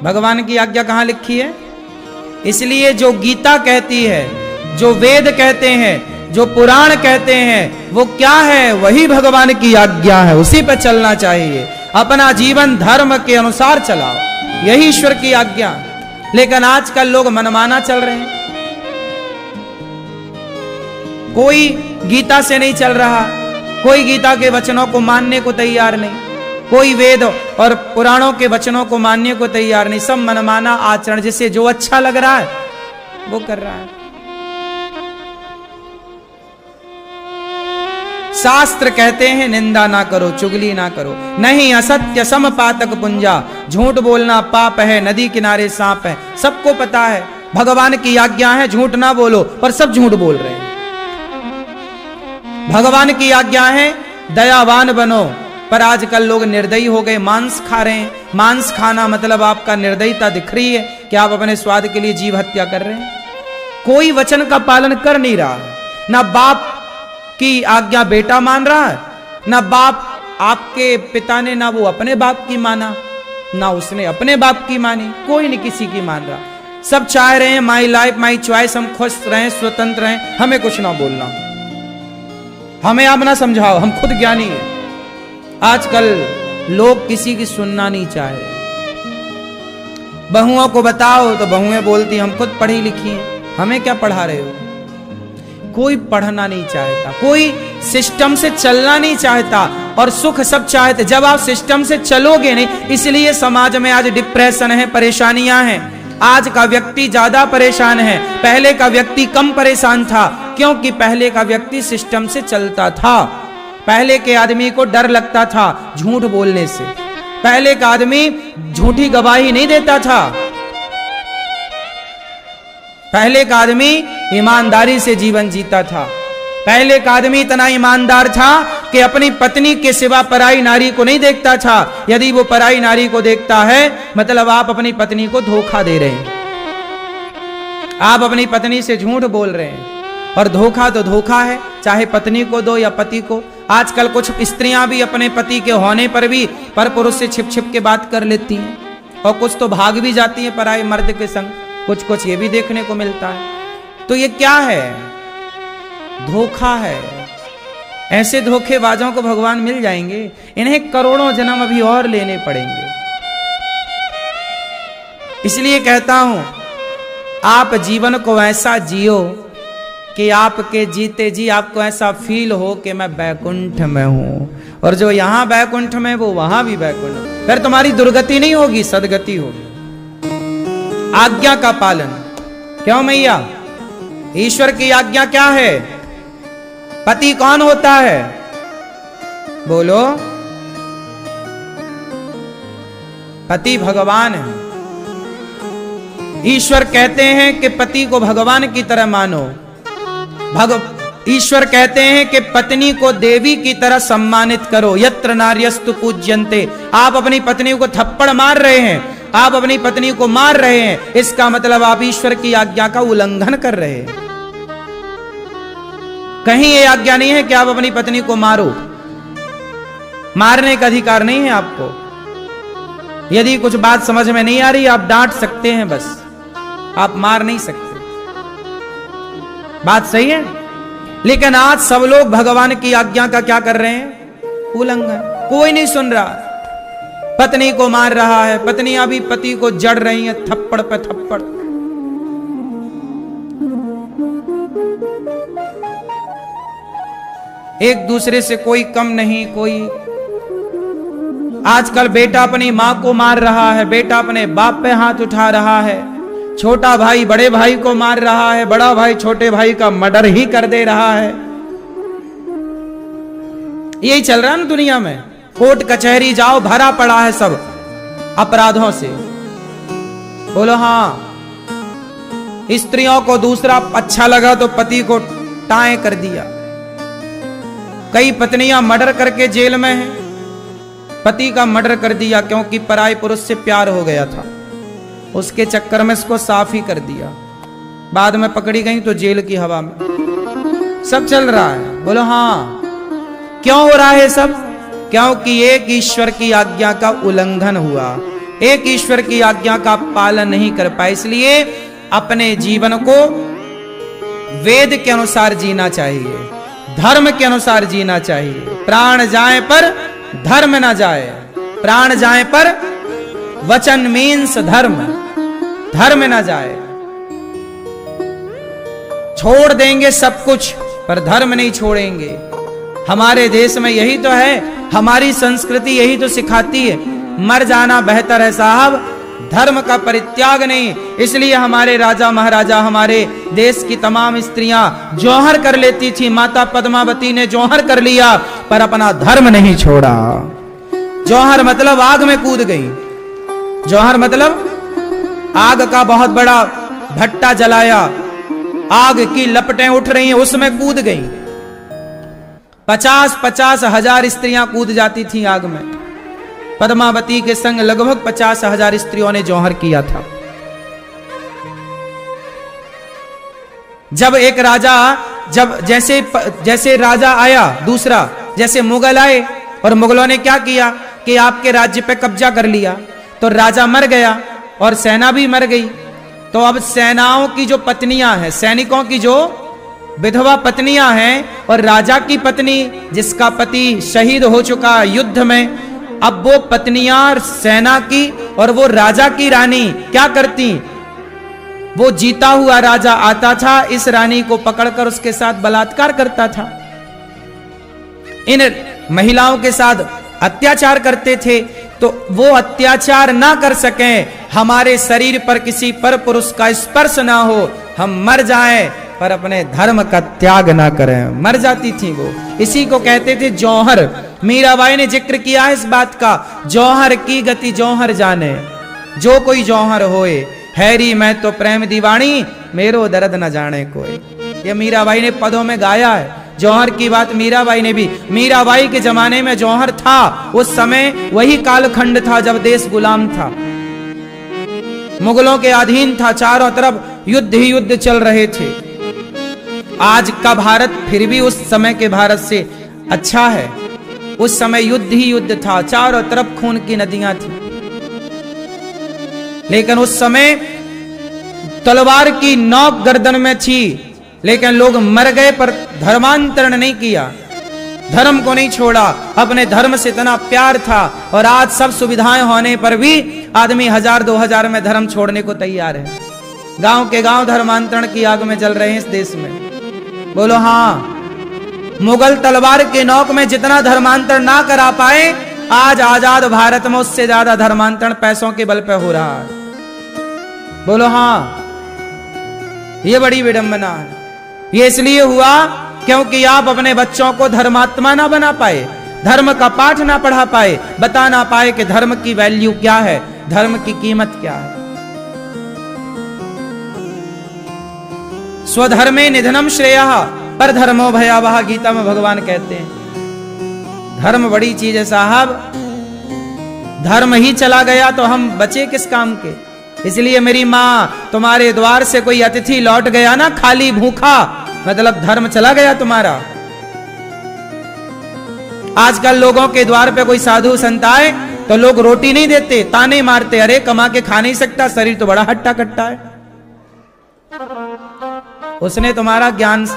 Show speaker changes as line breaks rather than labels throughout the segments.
भगवान की आज्ञा कहां लिखी है? इसलिए जो गीता कहती है, जो वेद कहते हैं, जो पुराण कहते हैं, वो क्या है? वही भगवान की आज्ञा है, उसी पे चलना चाहिए। अपना जीवन धर्म के अनुसार चलाओ, यही ईश्वर की आज्ञा। लेकिन आजकल लोग मनमाना चल रहे हैं, कोई गीता से नहीं चल रहा, कोई गीता के वचनों को मानने को तैयार नहीं, कोई वेद और पुराणों के वचनों को मानने को तैयार नहीं। सब मनमाना आचरण, जिसे जो अच्छा लग रहा है वो कर रहा है। शास्त्र कहते हैं निंदा ना करो, चुगली ना करो, नहीं असत्य सम पातक पुंजा, झूठ बोलना पाप है, नदी किनारे सांप है। सबको पता है भगवान की आज्ञा है झूठ ना बोलो, पर सब झूठ बोल रहे हैं। भगवान की आज्ञा है दयावान बनो, पर आजकल लोग निर्दयी हो गए, मांस खा रहे हैं। मांस खाना मतलब आपका निर्दयता दिख रही है कि आप अपने स्वाद के लिए जीव हत्या कर रहे हैं। कोई वचन का पालन कर नहीं रहा है, ना बाप की आज्ञा बेटा मान रहा है, ना बाप आपके पिता ने ना वो अपने बाप की माना, ना उसने अपने बाप की मानी, कोई नहीं किसी की मान रहा। सब चाह रहे हैं माई लाइफ माई चॉइस, हम खुश रहें, स्वतंत्र रहें, हमें कुछ ना बोलना, हमें आप ना समझाओ, हम खुद ज्ञानी हैं। आजकल लोग किसी की सुनना नहीं चाह रहे। बहुओं को बताओ तो बहुएं बोलती हम खुद पढ़ी लिखी हैं, हमें क्या पढ़ा रहे हो। कोई पढ़ना नहीं चाहता, कोई सिस्टम से चलना नहीं चाहता, और सुख सब चाहते। जब आप सिस्टम से चलोगे नहीं, इसलिए समाज में आज डिप्रेशन है, परेशानियां हैं। आज का व्यक्ति ज्यादा परेशान है, पहले का व्यक्ति कम परेशान था, क्योंकि पहले का व्यक्ति सिस्टम से चलता था। पहले के आदमी को डर लगता था झूठ बोलने से, पहले का आदमी झूठी गवाही नहीं देता था, पहले का आदमी ईमानदारी से जीवन जीता था। पहले का आदमी इतना ईमानदार था कि अपनी पत्नी के सिवा पराई नारी को नहीं देखता था। यदि वो पराई नारी को देखता है, मतलब आप अपनी पत्नी को धोखा दे रहे हैं, आप अपनी पत्नी से झूठ बोल रहे हैं। और धोखा तो धोखा है, चाहे पत्नी को दो या पति को। आजकल कुछ स्त्रियां भी अपने पति के होने पर भी पर पुरुष से छिप छिप के बात कर लेती हैं, और कुछ तो भाग भी जाती हैं पराये मर्द के संग, कुछ कुछ ये भी देखने को मिलता है। तो ये क्या है? धोखा है। ऐसे धोखेबाजों को भगवान मिल जाएंगे, इन्हें करोड़ों जन्म अभी और लेने पड़ेंगे। इसलिए कहता हूं, आप जीवन को ऐसा जियो कि आपके जीते जी आपको ऐसा फील हो कि मैं बैकुंठ में हूं, और जो यहां बैकुंठ में वो वहां भी बैकुंठ। फिर तुम्हारी दुर्गति नहीं होगी, सदगति होगी। आज्ञा का पालन। क्यों मैया? ईश्वर की आज्ञा क्या है? पति कौन होता है? बोलो। पति भगवान है। ईश्वर कहते हैं कि पति को भगवान की तरह मानो। ईश्वर कहते हैं कि पत्नी को देवी की तरह सम्मानित करो। यत्र नार्यस्तु पूज्यन्ते। आप अपनी पत्नी को थप्पड़ मार रहे हैं, आप अपनी पत्नी को मार रहे हैं, इसका मतलब आप ईश्वर की आज्ञा का उल्लंघन कर रहे हैं। कहीं ये आज्ञा नहीं है कि आप अपनी पत्नी को मारो, मारने का अधिकार नहीं है आपको। यदि कुछ बात समझ में नहीं आ रही, आप डांट सकते हैं, बस आप मार नहीं सकते। बात सही है। लेकिन आज सब लोग भगवान की आज्ञा का क्या कर रहे हैं? उल्लंघन। कोई नहीं सुन रहा, पत्नी को मार रहा है, पत्नियां भी पति को जड़ रही हैं थप्पड़ पे थप्पड़। एक दूसरे से कोई कम नहीं। कोई आजकल बेटा अपनी मां को मार रहा है, बेटा अपने बाप पे हाथ उठा रहा है, छोटा भाई बड़े भाई को मार रहा है, बड़ा भाई छोटे भाई का मर्डर ही कर दे रहा है। यही चल रहा है ना दुनिया में। कोर्ट कचहरी जाओ, भरा पड़ा है सब अपराधों से। बोलो हाँ। स्त्रियों को दूसरा अच्छा लगा तो पति को टाए कर दिया। कई पत्नियां मर्डर करके जेल में हैं, पति का मर्डर कर दिया क्योंकि पराये पुरुष से प्यार हो गया था, उसके चक्कर में इसको साफ ही कर दिया। बाद में पकड़ी गई तो जेल की हवा में। सब चल रहा है। बोलो हाँ। क्यों हो रहा है सब? क्योंकि एक ईश्वर की आज्ञा का उल्लंघन हुआ। एक ईश्वर की आज्ञा का पालन नहीं कर पाए। इसलिए अपने जीवन को वेद के अनुसार जीना चाहिए, धर्म के अनुसार जीना चाहिए। प्राण जाए पर धर्म ना जाए, प्राण जाए पर वचन मीन्स धर्म, धर्म ना जाए। छोड़ देंगे सब कुछ पर धर्म नहीं छोड़ेंगे। हमारे देश में यही तो है, हमारी संस्कृति यही तो सिखाती है, मर जाना बेहतर है साहब, धर्म का परित्याग नहीं। इसलिए हमारे राजा महाराजा, हमारे देश की तमाम स्त्रियां जौहर कर लेती थी। माता पद्मावती ने जौहर कर लिया पर अपना धर्म नहीं छोड़ा। जौहर मतलब आग में कूद गई, जौहर मतलब आग का बहुत बड़ा भट्टा जलाया, आग की लपटें उठ रही हैं, उसमें कूद गई। 50-50 हजार स्त्रियां कूद जाती थी आग में। पद्मावती के संग लगभग 50,000 स्त्रियों ने जौहर किया था। जब एक राजा, जब जैसे राजा आया दूसरा, जैसे मुगल आए और मुगलों ने क्या किया कि आपके राज्य पे कब्जा कर लिया, तो राजा मर गया और सेना भी मर गई। तो अब सेनाओं की जो पत्नियां हैं, सैनिकों की जो विधवा पत्नियां हैं और राजा की पत्नी जिसका पति शहीद हो चुका युद्ध में, अब वो पत्नियां सेना की और वो राजा की रानी क्या करती, वो जीता हुआ राजा आता था, इस रानी को पकड़कर उसके साथ बलात्कार करता था, इन महिलाओं के साथ अत्याचार करते थे। तो वो अत्याचार ना कर सकें, हमारे शरीर पर किसी पर पुरुष का स्पर्श ना हो, हम मर जाएं पर अपने धर्म का त्याग ना करें। मर जाती थी वो, इसी को कहते थे जौहर। मीराबाई ने जिक्र किया है इस बात का, जौहर की गति जौहर जाने, जो कोई जौहर होए, हैरी मैं तो प्रेम दीवानी, मेरो दर्द न जाने कोई। ये मीराबाई ने पदों में गाया है। जौहर की बात मीराबाई ने भी, मीराबाई के जमाने में जौहर था, उस समय वही कालखंड था जब देश गुलाम था, मुगलों के अधीन था, चारों तरफ युद्ध ही युद्ध चल रहे थे। आज का भारत फिर भी उस समय के भारत से अच्छा है, उस समय युद्ध ही युद्ध था, चारों तरफ खून की नदियां थी। लेकिन उस समय तलवार की नोक गर्दन में थी, लेकिन लोग मर गए पर धर्मांतरण नहीं किया, धर्म को नहीं छोड़ा, अपने धर्म से इतना प्यार था। और आज सब सुविधाएं होने पर भी आदमी 1000-2000 में धर्म छोड़ने को तैयार है। गांव के गांव धर्मांतरण की आग में जल रहे हैं इस देश में। बोलो हाँ, मुगल तलवार के नोक में जितना धर्मांतरण ना करा पाए, आज आजाद भारत में उससे ज्यादा धर्मांतरण पैसों के बल पे हो रहा है। बोलो हाँ, ये बड़ी विडंबना है। ये इसलिए हुआ क्योंकि आप अपने बच्चों को धर्मात्मा ना बना पाए, धर्म का पाठ ना पढ़ा पाए, बता ना पाए कि धर्म की वैल्यू क्या है, धर्म की कीमत क्या है। स्वधर्मे निधनम श्रेयः पर धर्मो भयावह, गीता में भगवान कहते हैं। धर्म बड़ी चीज है साहब, धर्म ही चला गया तो हम बचे किस काम के। इसलिए मेरी माँ, तुम्हारे द्वार से कोई अतिथि लौट गया ना खाली भूखा, मतलब धर्म चला गया तुम्हारा। आजकल लोगों के द्वार पे कोई साधु संत आए तो लोग रोटी नहीं देते, ताने मारते, अरे कमा के खा नहीं सकता, शरीर तो बड़ा हट्टा कट्टा है। उसने तुम्हारा ज्ञान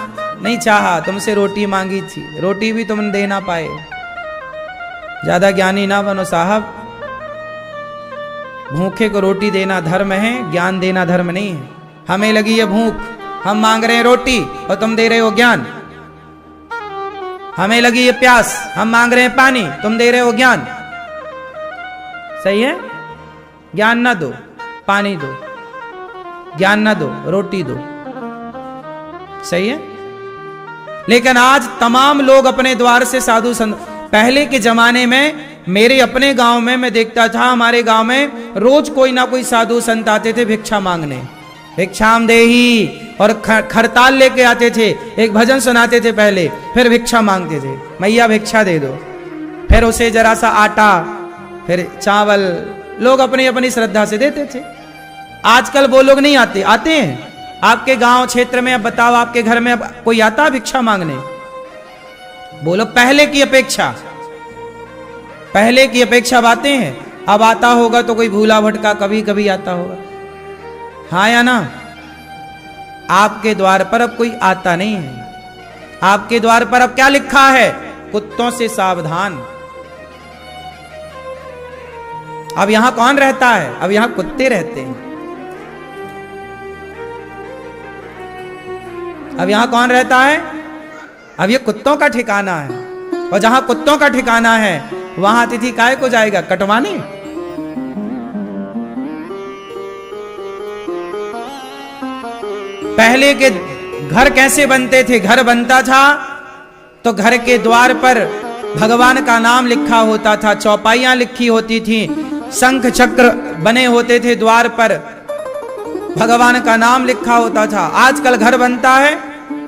नहीं चाहा, तुमसे रोटी मांगी थी, रोटी भी तुम दे ना पाए। ज्यादा ज्ञानी ना बनो साहब, भूखे को रोटी देना धर्म है, ज्ञान देना धर्म नहीं है। हमें लगी है भूख, हम मांग रहे हैं रोटी और तुम दे रहे हो ज्ञान। हमें लगी है प्यास, हम मांग रहे हैं पानी, तुम दे रहे हो ज्ञान। सही है? ज्ञान ना दो, पानी दो, ज्ञान ना दो, रोटी दो। सही है? लेकिन आज तमाम लोग अपने द्वार से साधु संत, पहले के जमाने में मेरे अपने गांव में मैं देखता था, हमारे गांव में रोज कोई ना कोई साधु संत आते थे भिक्षा मांगने, भिक्षाम देही, और खरताल लेके आते थे, एक भजन सुनाते थे पहले, फिर भिक्षा मांगते थे, मैया भिक्षा दे दो, फिर उसे जरा सा आटा, फिर चावल, लोग अपनी अपनी श्रद्धा से देते थे। आजकल वो लोग नहीं आते। आते हैं आपके गांव क्षेत्र में? अब बताओ, आपके घर में अब कोई आता भिक्षा मांगने? बोलो, पहले की अपेक्षा, पहले की अपेक्षा बातें हैं। अब आता होगा तो कोई भूला भटका कभी कभी आता होगा, हाँ या ना। आपके द्वार पर अब कोई आता नहीं है। आपके द्वार पर अब क्या लिखा है? कुत्तों से सावधान। अब यहां कौन रहता है? अब यहां कुत्ते रहते हैं। अब यहां कौन रहता है? अब ये कुत्तों का ठिकाना है। और जहां कुत्तों का ठिकाना है वहां अतिथि काय को जाएगा? कटवाने। पहले के घर कैसे बनते थे? घर बनता था तो घर के द्वार पर भगवान का नाम लिखा होता था, चौपाइयां लिखी होती थी, शंख चक्र बने होते थे द्वार पर, भगवान का नाम लिखा होता था। आजकल घर बनता है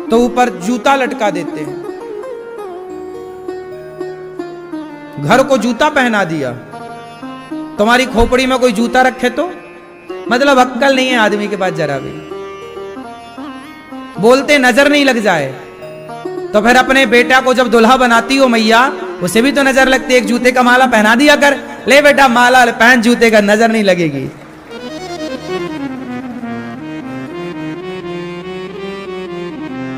तो ऊपर जूता लटका देते हैं। घर को जूता पहना दिया। तुम्हारी खोपड़ी में कोई जूता रखे तो मतलब अक्कल नहीं है आदमी के पास जरा भी। बोलते नजर नहीं लग जाए तो फिर अपने बेटा को जब दुल्हा बनाती हो मैया, उसे भी तो नजर लगती है। एक जूते का माला पहना दिया कर, ले बेटा माला पहन जूते का, नजर नहीं लगेगी।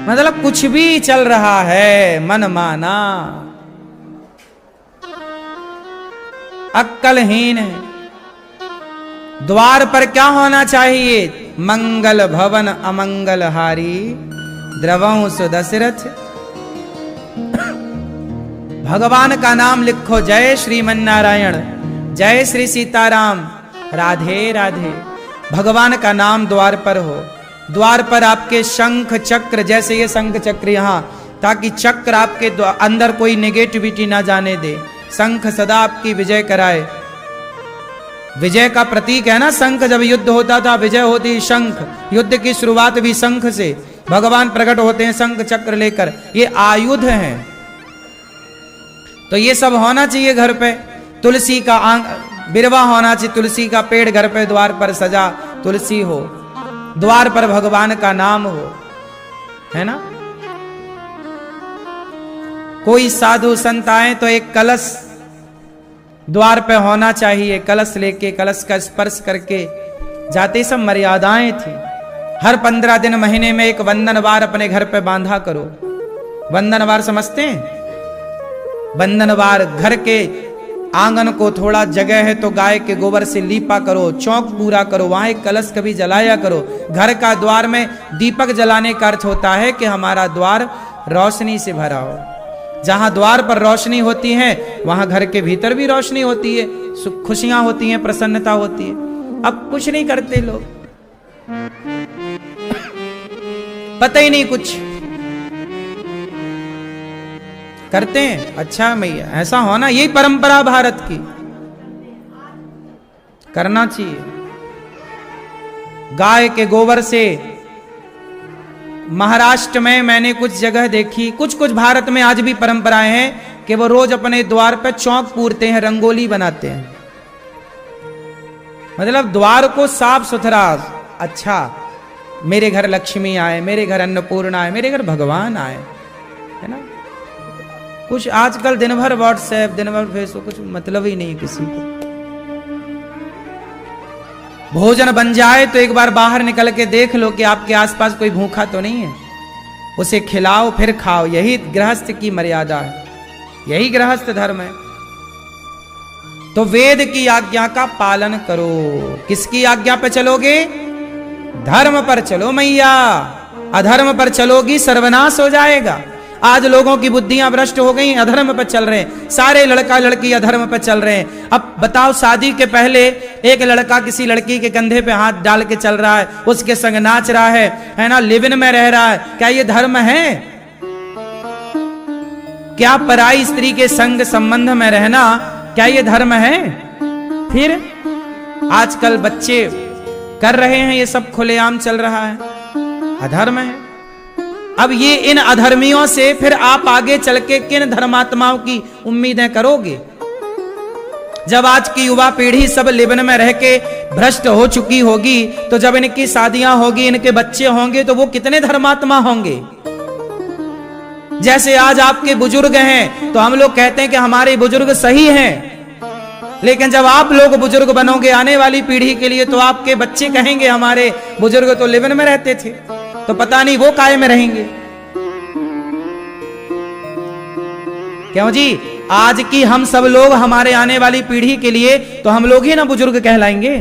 मतलब कुछ भी चल रहा है मन माना, अक्कलहीन है। द्वार पर क्या होना चाहिए? मंगल भवन अमंगल हारी द्रवं सुदशरथ। भगवान का नाम लिखो, जय श्रीमन नारायण, जय श्री सीताराम, राधे राधे। भगवान का नाम द्वार पर हो। द्वार पर आपके शंख चक्र, जैसे ये शंख चक्र यहां, ताकि चक्र आपके अंदर कोई नेगेटिविटी ना जाने दे। शंख सदा आपकी विजय कराए। विजय का प्रतीक है ना शंख। जब युद्ध होता था विजय होती शंख। युद्ध की शुरुआत भी शंख से। भगवान प्रकट होते हैं शंख चक्र लेकर। ये आयुध हैं। तो ये सब होना चाहिए घर पे। तुलसी का बिरवा होना चाहिए, तुलसी का पेड़ घर पे द्वार पर सजा, तुलसी हो, द्वार पर भगवान का नाम हो, है ना। कोई साधु संत आए तो एक कलश द्वार पे होना चाहिए। कलश लेके, कलश का स्पर्श करके जाते सब मर्यादाएं थी। हर 15 दिन महीने में एक वंदनवार अपने घर पे बांधा करो। वंदनवार समझते हैं? वंदनवार घर के आंगन को थोड़ा जगह है तो गाय के गोबर से लीपा करो, चौक पूरा करो, वहां एक कलश कभी जलाया करो। घर का द्वार में दीपक जलाने का अर्थ होता है कि हमारा द्वार रोशनी से भरा हो। जहां द्वार पर रोशनी होती है वहां घर के भीतर भी रोशनी होती है, सुख खुशियां होती हैं, प्रसन्नता होती है। अब कुछ नहीं करते लोग, पता ही नहीं कुछ करते हैं। अच्छा मैया ऐसा होना, यही परंपरा भारत की, करना चाहिए। गाय के गोबर से महाराष्ट्र में मैंने कुछ जगह देखी, कुछ कुछ भारत में आज भी परंपराएं हैं कि वो रोज अपने द्वार पर चौक पूरते हैं, रंगोली बनाते हैं। मतलब द्वार को साफ सुथरा। अच्छा मेरे घर लक्ष्मी आए, मेरे घर अन्नपूर्णा आए, मेरे घर भगवान आए, है ना। कुछ आजकल दिन भर व्हाट्सएप, दिन भर फेसबुक, कुछ मतलब ही नहीं किसी को। भोजन बन जाए तो एक बार बाहर निकल के देख लो कि आपके आसपास कोई भूखा तो नहीं है, उसे खिलाओ फिर खाओ। यही गृहस्थ की मर्यादा है, यही गृहस्थ धर्म है। तो वेद की आज्ञा का पालन करो। किसकी आज्ञा पे चलोगे? धर्म पर चलो मैया। अधर्म पर चलोगी सर्वनाश हो जाएगा। आज लोगों की बुद्धियां भ्रष्ट हो गई, अधर्म पर चल रहे हैं। सारे लड़का लड़की अधर्म पर चल रहे हैं। अब बताओ, शादी के पहले एक लड़का किसी लड़की के कंधे पे हाथ डाल के चल रहा है, उसके संग नाच रहा है ना, लिव इन में रह रहा है। क्या ये धर्म है? क्या पराई स्त्री के संग संबंध में रहना, क्या ये धर्म है? फिर आजकल बच्चे कर रहे हैं, ये सब खुलेआम चल रहा है, अधर्म है। अब ये इन अधर्मियों से फिर आप आगे चल के किन धर्मात्माओं की उम्मीदें करोगे? जब आज की युवा पीढ़ी सब लिबन में रह के भ्रष्ट हो चुकी होगी, तो जब इनकी शादियां होगी, इनके बच्चे होंगे, तो वो कितने धर्मात्मा होंगे? जैसे आज आपके बुजुर्ग हैं तो हम लोग कहते हैं कि हमारे बुजुर्ग सही हैं, लेकिन जब आप लोग बुजुर्ग बनोगे आने वाली पीढ़ी के लिए, तो आपके बच्चे कहेंगे हमारे बुजुर्ग तो लिव इन में रहते थे, तो पता नहीं वो काय में रहेंगे। क्यों जी? आज की हम सब लोग हमारे आने वाली पीढ़ी के लिए तो हम लोग ही ना बुजुर्ग कहलाएंगे।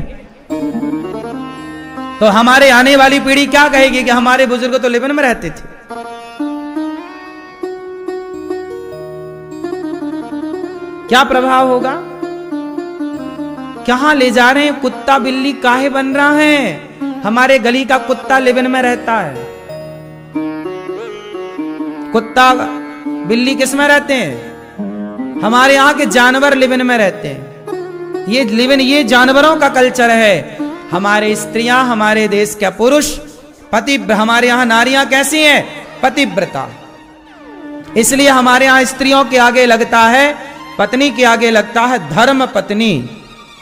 तो हमारे आने वाली पीढ़ी क्या कहेगी कि हमारे बुजुर्ग तो लिव इन में रहते थे। क्या प्रभाव होगा? कहां ले जा रहे हैं? कुत्ता बिल्ली काहे बन रहा है? हमारे गली का कुत्ता लिव इन में रहता है। कुत्ता बिल्ली किस में रहते हैं? हमारे यहां के जानवर लिव इन में रहते हैं। ये लिव इन, ये जानवरों का कल्चर है। हमारे स्त्रियां, हमारे देश के पुरुष पति, हमारे यहां नारियां कैसी हैं? पतिव्रता। इसलिए हमारे यहां स्त्रियों के आगे लगता है, पत्नी के आगे लगता है धर्म पत्नी।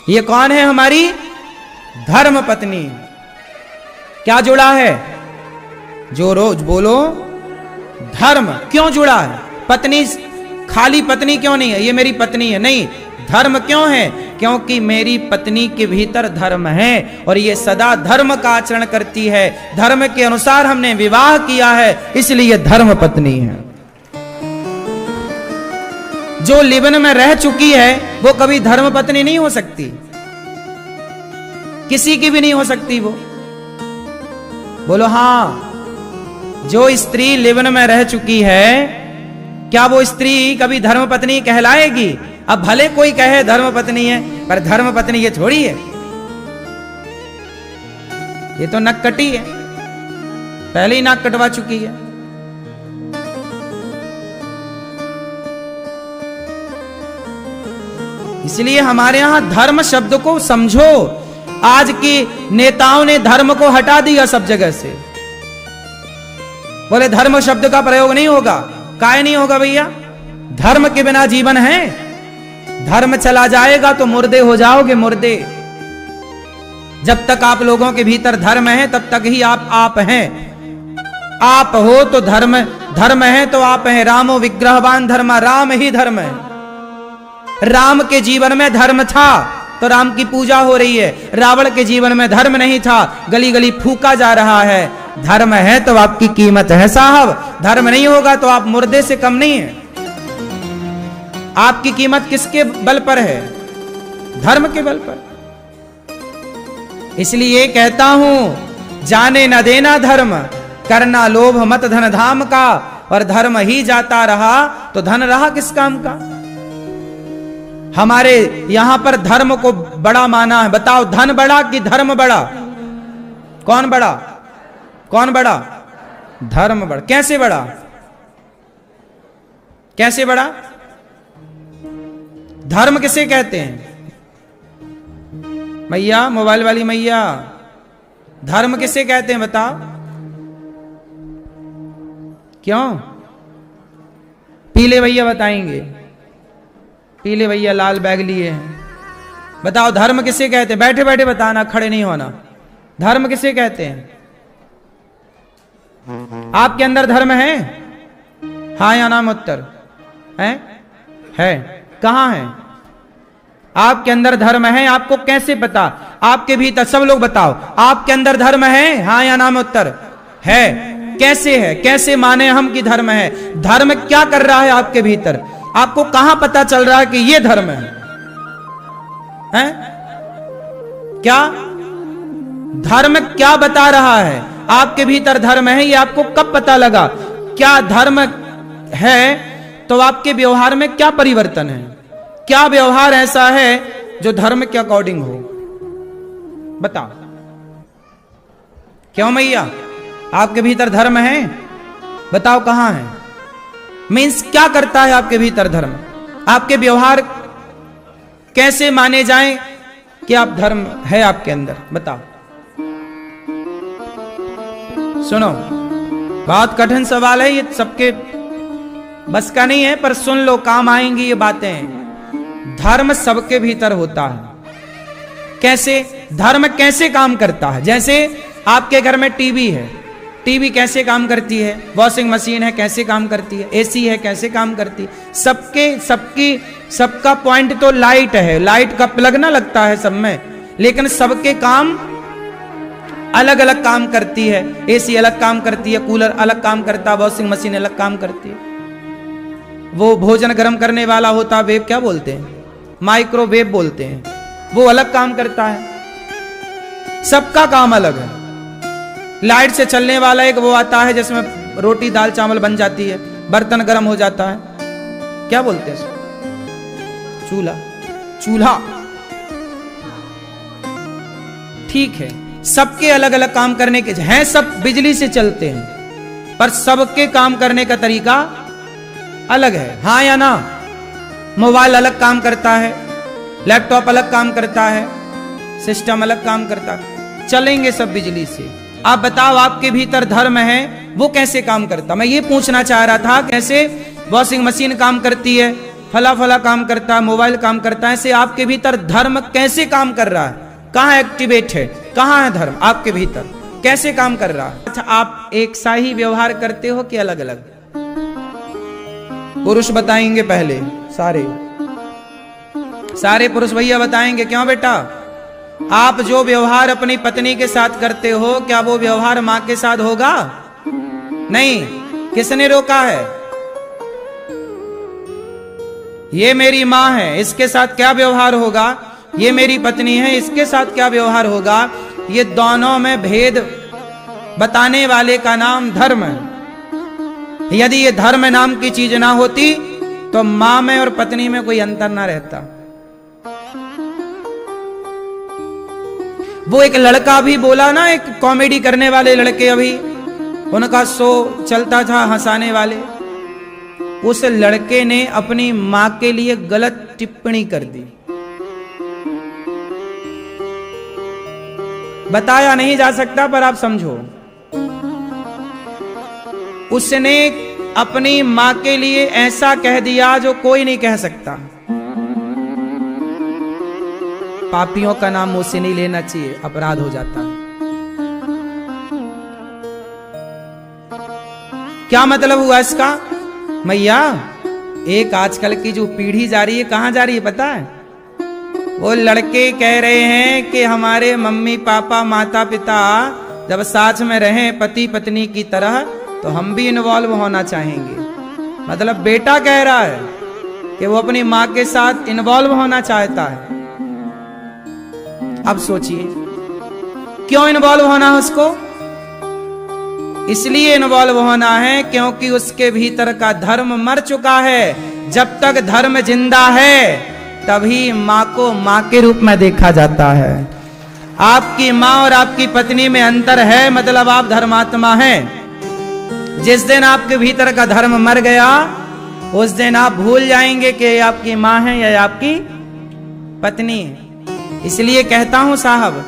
ये कौन है? हमारी धर्म पत्नी। क्या जुड़ा है? जो रोज बोलो धर्म। क्यों जुड़ा है? पत्नी खाली पत्नी क्यों नहीं है? ये मेरी पत्नी है, नहीं। धर्म क्यों है? क्योंकि मेरी पत्नी के भीतर धर्म है और ये सदा धर्म का आचरण करती है। धर्म के अनुसार हमने विवाह किया है, इसलिए धर्म पत्नी है। जो लिव इन में रह चुकी है वो कभी धर्म पत्नी नहीं हो सकती, किसी की भी नहीं हो सकती वो। बोलो हाँ। जो स्त्री लिव इन में रह चुकी है, क्या वो स्त्री कभी धर्म पत्नी कहलाएगी? अब भले कोई कहे धर्म पत्नी है, पर धर्म पत्नी ये थोड़ी है। ये तो नक कटी है, पहले ही नाक कटवा चुकी है। इसलिए हमारे यहां धर्म शब्द को समझो। आज की नेताओं ने धर्म को हटा दिया सब जगह से। बोले धर्म शब्द का प्रयोग नहीं होगा। काहे नहीं होगा भैया? धर्म के बिना जीवन है? धर्म चला जाएगा तो मुर्दे हो जाओगे, मुर्दे। जब तक आप लोगों के भीतर धर्म है तब तक ही आप हैं। आप हो तो धर्म, धर्म है तो आप हैं। रामो विग्रहवान धर्म, राम ही धर्म है। राम के जीवन में धर्म था तो राम की पूजा हो रही है। रावण के जीवन में धर्म नहीं था, गली गली फूका जा रहा है। धर्म है तो आपकी कीमत है साहब, धर्म नहीं होगा तो आप मुर्दे से कम नहीं है। आपकी कीमत किसके बल पर है? धर्म के बल पर। इसलिए कहता हूं, जाने न देना धर्म, करना लोभ मत धन धाम का। और धर्म ही जाता रहा तो धन रहा किस काम का? हमारे यहां पर धर्म को बड़ा माना है। बताओ, धन बड़ा कि धर्म बड़ा? कौन बड़ा? कौन बड़ा? धर्म बड़ा। कैसे बड़ा? कैसे बड़ा? धर्म किसे कहते हैं? मैया, मोबाइल वाली मैया, धर्म किसे कहते हैं बताओ? क्यों? पीले भैया बताएंगे। पीले भैया लाल बैग लिए हैं। बताओ धर्म किसे कहते हैं? बैठे बैठे बताना, खड़े नहीं होना। धर्म किसे कहते हैं? आपके अंदर धर्म है? हाँ या नाम उत्तर है? कहां है? आपके अंदर धर्म है? आपको कैसे पता? आपके भीतर, सब लोग बताओ, आपके अंदर धर्म है? हाँ या नाम उत्तर है? कैसे है? कैसे माने हम कि धर्म है? धर्म क्या कर रहा है आपके भीतर? आपको कहां पता चल रहा है कि ये धर्म है? क्या धर्म क्या बता रहा है? आपके भीतर धर्म है, ये आपको कब पता लगा? क्या धर्म है तो आपके व्यवहार में क्या परिवर्तन है? क्या व्यवहार ऐसा है जो धर्म के अकॉर्डिंग हो? बताओ। क्यों मैया, आपके भीतर धर्म है? बताओ कहां है? मीन्स क्या करता है आपके भीतर धर्म? आपके व्यवहार कैसे माने जाएं कि आप धर्म है आपके अंदर? बताओ। सुनो, बहुत कठिन सवाल है, ये सबके बस का नहीं है, पर सुन लो, काम आएंगी ये बातें। धर्म सबके भीतर होता है। कैसे? धर्म कैसे काम करता है? जैसे आपके घर में टीवी है, टीवी कैसे काम करती है, वॉशिंग मशीन है कैसे काम करती है, एसी है कैसे काम करती है। सबका पॉइंट तो लाइट है, लाइट का प्लग ना लगता है सब में, लेकिन सबके काम अलग अलग काम करती है। एसी अलग काम करती है, कूलर अलग काम करता है, वॉशिंग मशीन अलग काम करती है। वो भोजन गर्म करने वाला होता वेव क्या बोलते हैं, माइक्रोवेव बोलते हैं, वो अलग काम करता है। सबका काम अलग है। लाइट से चलने वाला एक वो आता है जिसमें रोटी दाल चावल बन जाती है, बर्तन गर्म हो जाता है, क्या बोलते हैं, चूल्हा। ठीक है, सबके अलग अलग काम करने के हैं, सब बिजली से चलते हैं, पर सबके काम करने का तरीका अलग है, हाँ या ना। मोबाइल अलग काम करता है, लैपटॉप अलग काम करता है, सिस्टम अलग काम करता है, चलेंगे सब बिजली से। आप बताओ, आपके भीतर धर्म है, वो कैसे काम करता? मैं ये पूछना चाह रहा था, कैसे वॉशिंग मशीन काम करती है, फला काम करता है, मोबाइल काम करता है, ऐसे आपके भीतर धर्म कैसे काम कर रहा है? कहाँ एक्टिवेट है, कहाँ है धर्म आपके भीतर, कैसे काम कर रहा है? अच्छा, आप एक सा ही व्यवहार करते हो कि अलग अलग? पुरुष बताएंगे पहले, सारे पुरुष भैया बताएंगे। क्यों बेटा? आप जो व्यवहार अपनी पत्नी के साथ करते हो, क्या वो व्यवहार मां के साथ होगा? नहीं। किसने रोका है? ये मेरी मां है, इसके साथ क्या व्यवहार होगा? ये मेरी पत्नी है, इसके साथ क्या व्यवहार होगा? ये दोनों में भेद बताने वाले का नाम धर्म है। यदि ये धर्म नाम की चीज ना होती तो मां में और पत्नी में कोई अंतर ना रहता। वो एक लड़का भी बोला ना, एक कॉमेडी करने वाले लड़के, अभी उनका शो चलता था हंसाने वाले, उस लड़के ने अपनी मां के लिए गलत टिप्पणी कर दी। बताया नहीं जा सकता, पर आप समझो, उसने अपनी मां के लिए ऐसा कह दिया जो कोई नहीं कह सकता। पापियों का नाम मुंह से नहीं लेना चाहिए, अपराध हो जाता है। क्या मतलब हुआ इसका? मैया, एक आजकल की जो पीढ़ी जा रही है, कहां जा रही है पता है? वो लड़के कह रहे हैं कि हमारे मम्मी पापा माता पिता जब साथ में रहें पति पत्नी की तरह, तो हम भी इन्वॉल्व होना चाहेंगे। मतलब बेटा कह रहा है कि वो अपनी मां के साथ इन्वॉल्व होना चाहता है। अब सोचिए, क्यों इन्वॉल्व होना है उसको? इसलिए इन्वॉल्व होना है क्योंकि उसके भीतर का धर्म मर चुका है। जब तक धर्म जिंदा है तभी मां को मां के रूप में देखा जाता है। आपकी मां और आपकी पत्नी में अंतर है, मतलब आप धर्मात्मा हैं। जिस दिन आपके भीतर का धर्म मर गया, उस दिन आप भूल जाएंगे कि आपकी मां है या आपकी पत्नी है। इसलिए कहता हूं साहब,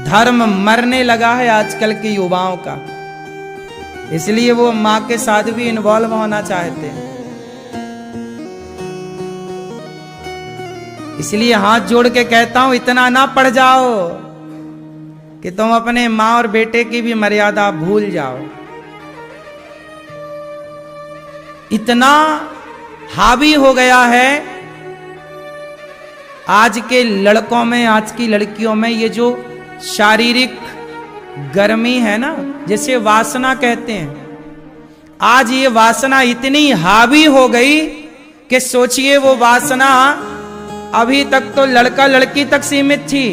धर्म मरने लगा है आजकल के युवाओं का, इसलिए वो मां के साथ भी इन्वॉल्व होना चाहते हैं। इसलिए हाथ जोड़ के कहता हूं, इतना ना पड़ जाओ कि तुम अपने मां और बेटे की भी मर्यादा भूल जाओ। इतना हावी हो गया है आज के लड़कों में, आज की लड़कियों में, ये जो शारीरिक गर्मी है ना, जिसे वासना कहते हैं, आज ये वासना इतनी हावी हो गई कि सोचिए, वो वासना अभी तक तो लड़का लड़की तक सीमित थी,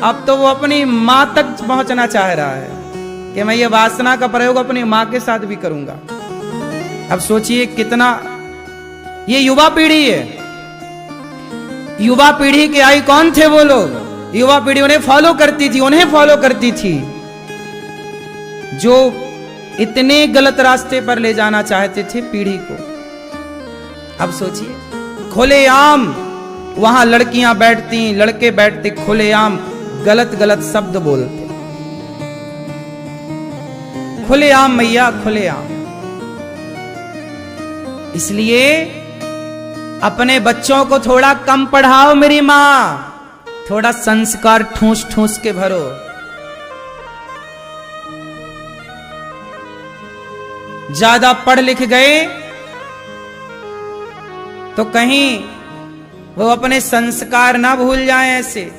अब तो वो अपनी मां तक पहुंचना चाह रहा है कि मैं ये वासना का प्रयोग अपनी मां के साथ भी करूंगा। अब सोचिए कितना ये युवा पीढ़ी है। युवा पीढ़ी के आइकॉन थे वो लोग, युवा पीढ़ी उन्हें फॉलो करती थी, उन्हें फॉलो करती थी, जो इतने गलत रास्ते पर ले जाना चाहते थे पीढ़ी को। अब सोचिए, खुलेआम वहां लड़कियां बैठती, लड़के बैठते, खुलेआम गलत गलत शब्द बोलते, खुलेआम मैया, खुलेआम। इसलिए अपने बच्चों को थोड़ा कम पढ़ाओ मेरी मां, थोड़ा संस्कार ठूस ठूस के भरो। ज्यादा पढ़ लिख गए तो कहीं वो अपने संस्कार ना भूल जाएं। ऐसे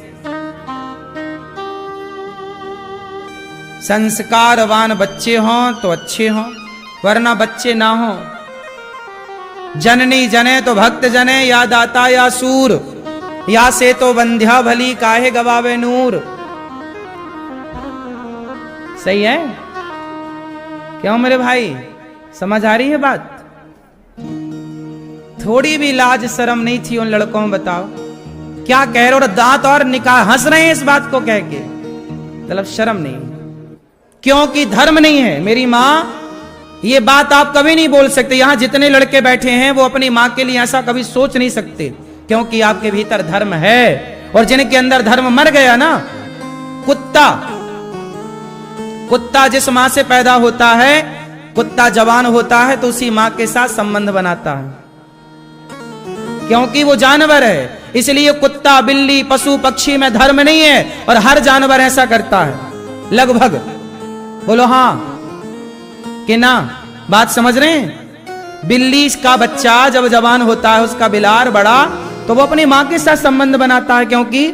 संस्कारवान बच्चे हों तो अच्छे हों, वरना बच्चे ना हों। जननी जने तो भक्त जने, या दाता या सूर, या से तो बंध्या भली काहे गवावे नूर। सही है क्यों मेरे भाई? समझ आ रही है बात? थोड़ी भी लाज शर्म नहीं थी उन लड़कों में? बताओ क्या कह रहे हो, और दांत और निकाल हंस रहे हैं इस बात को कह के, मतलब शर्म नहीं, क्योंकि धर्म नहीं है। मेरी मां, ये बात आप कभी नहीं बोल सकते। यहां जितने लड़के बैठे हैं वो अपनी मां के लिए ऐसा कभी सोच नहीं सकते, क्योंकि आपके भीतर धर्म है। और जिनके अंदर धर्म मर गया ना, कुत्ता जिस मां से पैदा होता है, कुत्ता जवान होता है तो उसी मां के साथ संबंध बनाता है, क्योंकि वो जानवर है। इसलिए कुत्ता, बिल्ली, पशु पक्षी में धर्म नहीं है, और हर जानवर ऐसा करता है लगभग। बोलो हां कि ना? बात समझ रहे हैं? बिल्ली का बच्चा जब जवान होता है, उसका बिलार बड़ा, तो वो अपनी मां के साथ संबंध बनाता है, क्योंकि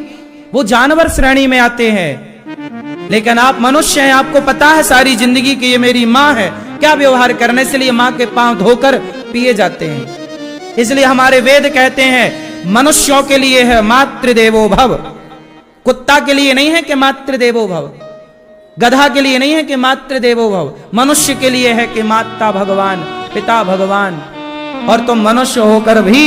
वो जानवर श्रेणी में आते हैं। लेकिन आप मनुष्य हैं, आपको पता है सारी जिंदगी कि ये मेरी मां है, क्या व्यवहार करने, इसलिए मां के पांव धोकर पिए जाते हैं। इसलिए हमारे वेद कहते हैं मनुष्यों के लिए है मातृदेवो भव, कुत्ता के लिए नहीं है कि मातृदेवो भव, गधा के लिए नहीं है कि मातृदेवो भव, मनुष्य के लिए है कि माता भगवान, पिता भगवान। और तुम मनुष्य होकर भी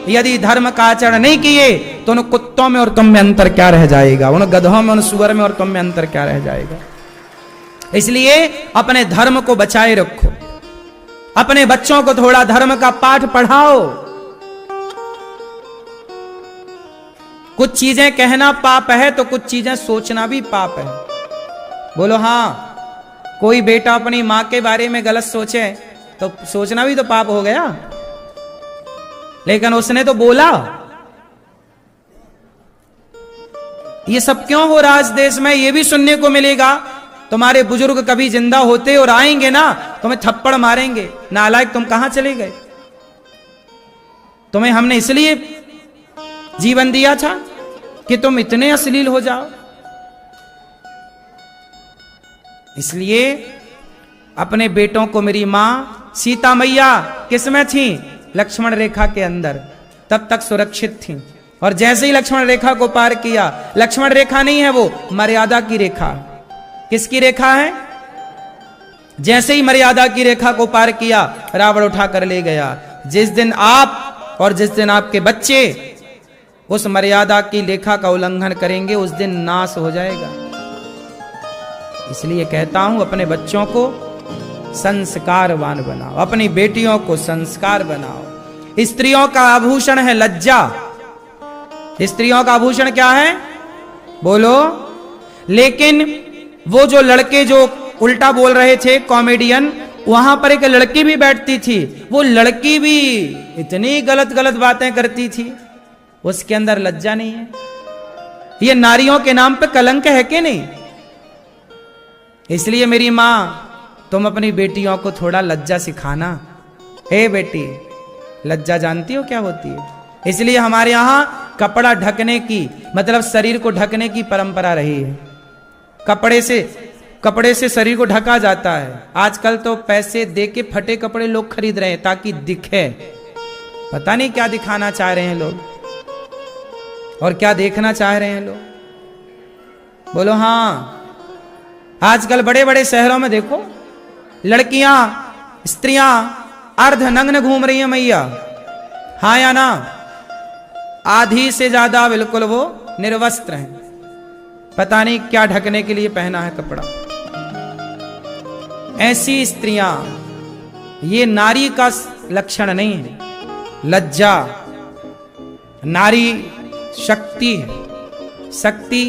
यदि धर्म का आचरण नहीं किए तो उन कुत्तों में और तुम में अंतर क्या रह जाएगा, उन गधों में, उन सुअर में और तुम में अंतर क्या रह जाएगा। इसलिए अपने धर्म को बचाए रखो, अपने बच्चों को थोड़ा धर्म का पाठ पढ़ाओ। कुछ चीजें कहना पाप है तो कुछ चीजें सोचना भी पाप है। बोलो हां। कोई बेटा अपनी मां के बारे में गलत सोचे तो सोचना भी तो पाप हो गया, लेकिन उसने तो बोला। ये सब क्यों हो रहा है इस देश में? ये भी सुनने को मिलेगा। तुम्हारे बुजुर्ग कभी जिंदा होते और आएंगे ना, तुम्हें थप्पड़ मारेंगे, नालायक तुम कहां चले गए? तुम्हें हमने इसलिए जीवन दिया था कि तुम इतने अश्लील हो जाओ। इसलिए अपने बेटों को, मेरी मां सीता मैया किसमें थी? लक्ष्मण रेखा के अंदर, तब तक सुरक्षित थी। और जैसे ही लक्ष्मण रेखा को पार किया, लक्ष्मण रेखा नहीं है वो, मर्यादा की रेखा। किसकी रेखा है? जैसे ही मर्यादा की रेखा को पार किया, रावण उठाकर ले गया। जिस दिन आप और जिस दिन आपके बच्चे उस मर्यादा की रेखा का उल्लंघन करेंगे, उस दिन नाश हो जाएगा। इसलिए कहता हूं अपने बच्चों को संस्कारवान बनाओ, अपनी बेटियों को संस्कार बनाओ। स्त्रियों का आभूषण है लज्जा। स्त्रियों का आभूषण क्या है? बोलो। लेकिन वो जो लड़के जो उल्टा बोल रहे थे, कॉमेडियन, वहां पर एक लड़की भी बैठती थी, वो लड़की भी इतनी गलत गलत बातें करती थी, उसके अंदर लज्जा नहीं है। ये नारियों के नाम पे कलंक है कि नहीं? इसलिए मेरी मां, तुम अपनी बेटियों को थोड़ा लज्जा सिखाना। हे बेटी, लज्जा जानती हो क्या होती है? इसलिए हमारे यहां कपड़ा ढकने की, मतलब शरीर को ढकने की परंपरा रही है। कपड़े से शरीर को ढका जाता है। आजकल तो पैसे दे के फटे कपड़े लोग खरीद रहे हैं ताकि दिखे। पता नहीं क्या दिखाना चाह रहे हैं लोग और क्या देखना चाह रहे हैं लोग। बोलो हां। आजकल बड़े बड़े शहरों में देखो, लड़कियां, स्त्रियां अर्ध नग्न घूम रही हैं मैया। हाँ या ना? आधी से ज्यादा बिल्कुल वो निर्वस्त्र हैं। पता नहीं क्या ढकने के लिए पहना है कपड़ा। ऐसी स्त्रियां, ये नारी का लक्षण नहीं है। लज्जा नारी शक्ति है। शक्ति